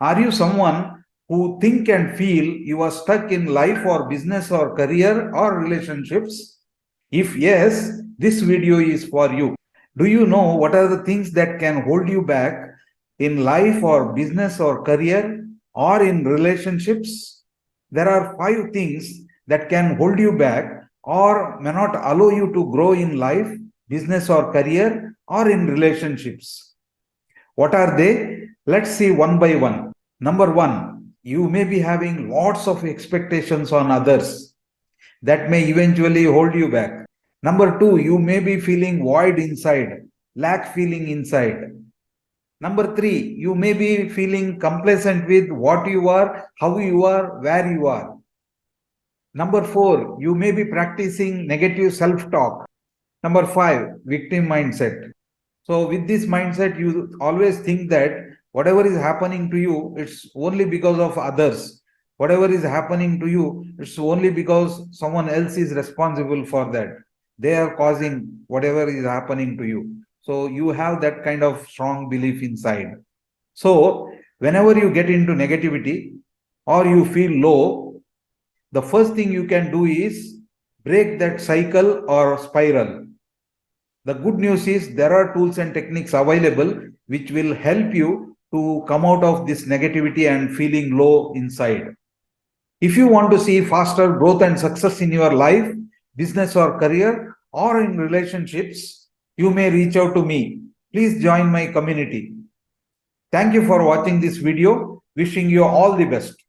Are you someone who think and feel you are stuck in life or business or career or relationships? If yes, this video is for you. Do you know what are the things that can hold you back in life or business or career or in relationships? There are 5 things that can hold you back or may not allow you to grow in life, business or career or in relationships. What are they? Let's see one by one. Number one, you may be having lots of expectations on others that may eventually hold you back. Number two, you may be feeling void inside, lack feeling inside. Number three, you may be feeling complacent with what you are, how you are, where you are. Number four, you may be practicing negative self talk. Number five, victim mindset. So, with this mindset, you always think that whatever is happening to you, it's only because of others. Whatever is happening to you, it's only because someone else is responsible for that. They are causing whatever is happening to you. So, you have that kind of strong belief inside. So, whenever you get into negativity or you feel low, the first thing you can do is break that cycle or spiral. The good news is there are tools and techniques available which will help you to come out of this negativity and feeling low inside. If you want to see faster growth and success in your life, business or career, or in relationships, you may reach out to me. Please join my community. Thank you for watching this video. Wishing you all the best.